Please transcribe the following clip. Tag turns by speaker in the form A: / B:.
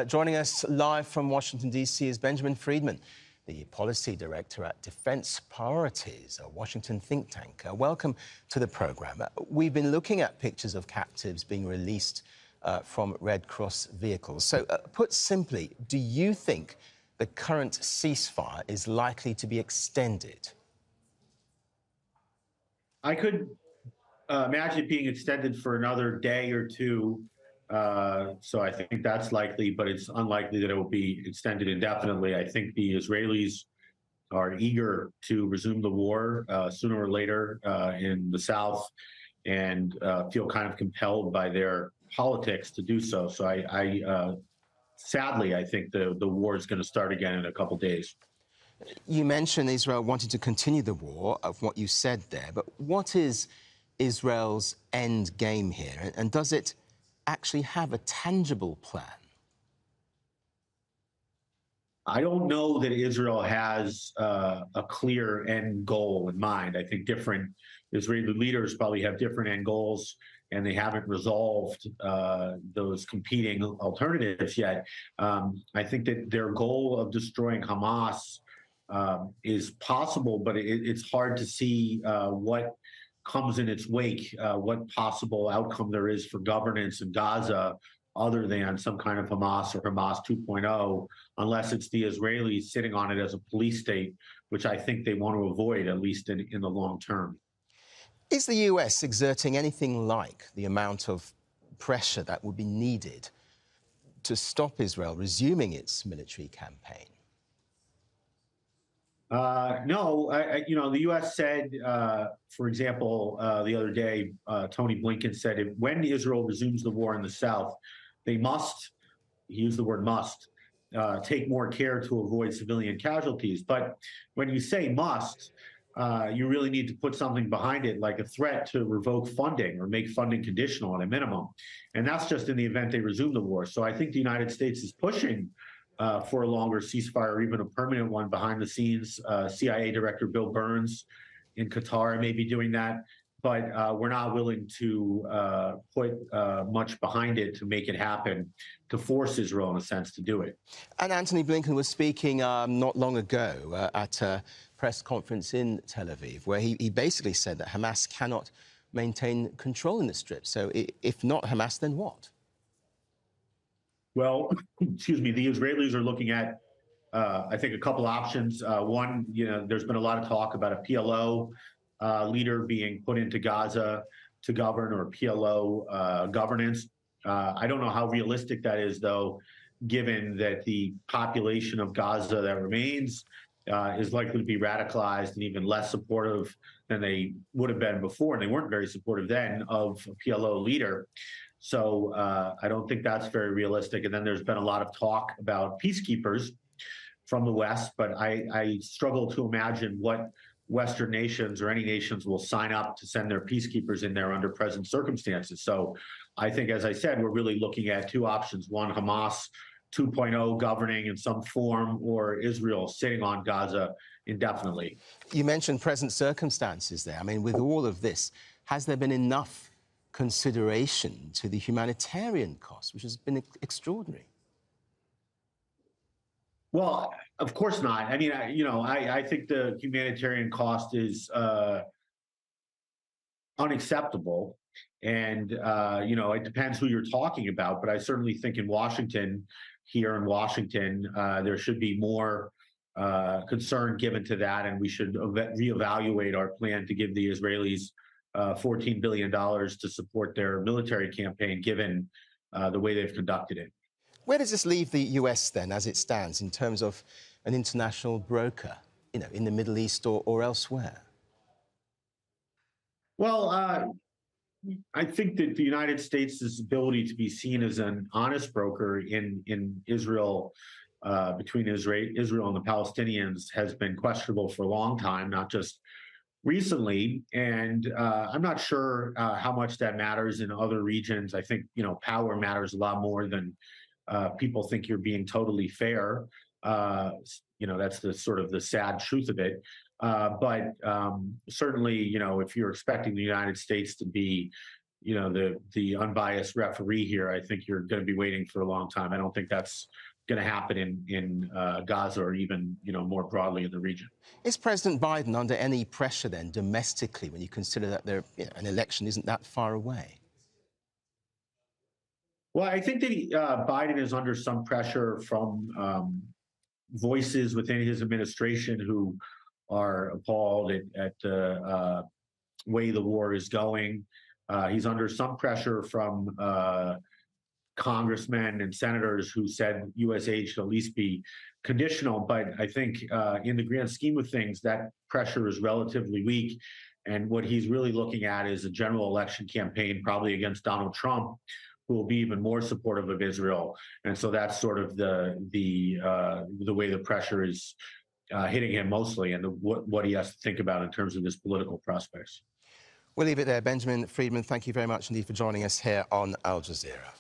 A: Joining us live from Washington, D.C. is Benjamin Freedman, the Policy Director at Defense Priorities, a Washington think tank. Welcome to the programme. We've been looking at pictures of captives being released from Red Cross vehicles. So, put simply, do you think the current ceasefire is likely to be extended?
B: I could imagine it being extended for another day or two. So I think that's likely, but it's unlikely that it will be extended indefinitely. I think the Israelis are eager to resume the war sooner or later in the south, and feel kind of compelled by their politics to do so. So sadly, I think the war is going to start again in a couple days.
A: You mentioned Israel wanting to continue the war, of what you said there, but what is Israel's end game here, and does it actually have a tangible plan?
B: I don't know that Israel has a clear end goal in mind. I think different Israeli leaders probably have different end goals, and they haven't resolved those competing alternatives yet. I think that their goal of destroying Hamas is possible, but it's hard to see what comes in its wake, what possible outcome there is for governance in Gaza other than some kind of Hamas or Hamas 2.0, unless it's the Israelis sitting on it as a police state, which I think they want to avoid, at least in the long term.
A: Is the US exerting anything like the amount of pressure that would be needed to stop Israel resuming its military campaign?
B: No, the U.S. said, for example, the other day, Tony Blinken said, when Israel resumes the war in the south, they must, he used the word must, take more care to avoid civilian casualties. But when you say must, you really need to put something behind it, like a threat to revoke funding or make funding conditional at a minimum. And that's just in the event they resume the war. So I think the United States is pushing for a longer ceasefire, or even a permanent one behind the scenes. CIA Director Bill Burns in Qatar may be doing that, but we're not willing to put much behind it to make it happen, to force Israel, in a sense, to do it.
A: And Antony Blinken was speaking not long ago at a press conference in Tel Aviv, where he basically said that Hamas cannot maintain control in the Strip. So if not Hamas, then what?
B: Well, excuse me, the Israelis are looking at, I think, a couple options. One, there's been a lot of talk about a PLO leader being put into Gaza to govern, or PLO governance. I don't know how realistic that is, though, given that the population of Gaza that remains is likely to be radicalized and even less supportive than they would have been before. And they weren't very supportive then of a PLO leader. So I don't think that's very realistic. And then there's been a lot of talk about peacekeepers from the West, but I struggle to imagine what Western nations or any nations will sign up to send their peacekeepers in there under present circumstances. So I think, as I said, we're really looking at two options: one, Hamas 2.0 governing in some form, or Israel sitting on Gaza indefinitely.
A: You mentioned present circumstances there. I mean, with all of this, has there been enough consideration to the humanitarian cost, which has been extraordinary?
B: Well, of course not. I mean, I think the humanitarian cost is unacceptable. And, it depends who you're talking about. But I certainly think in Washington, there should be more concern given to that. And we should reevaluate our plan to give the Israelis $14 billion to support their military campaign, given the way they've conducted it.
A: Where does this leave the US then, as it stands, in terms of an international broker, in the Middle East or elsewhere?
B: Well, I think that the United States' ability to be seen as an honest broker in Israel, between Israel and the Palestinians, has been questionable for a long time, not just recently. And I'm not sure how much that matters in other regions. I think, power matters a lot more than people think you're being totally fair. That's the sort of the sad truth of it. But certainly, if you're expecting the United States to be the unbiased referee here, I think you're going to be waiting for a long time. I don't think that's going to happen in Gaza or even more broadly in the region.
A: Is President Biden under any pressure then domestically when you consider that an election isn't that far away?
B: Well, I think that Biden is under some pressure from voices within his administration who are appalled at the way the war is going. He's under some pressure from congressmen and senators who said U.S. aid should at least be conditional. But I think in the grand scheme of things, that pressure is relatively weak. And what he's really looking at is a general election campaign, probably against Donald Trump, who will be even more supportive of Israel. And so that's sort of the way the pressure is hitting him mostly, and what he has to think about in terms of his political prospects.
A: We'll leave it there. Benjamin Freedman, thank you very much indeed for joining us here on Al Jazeera.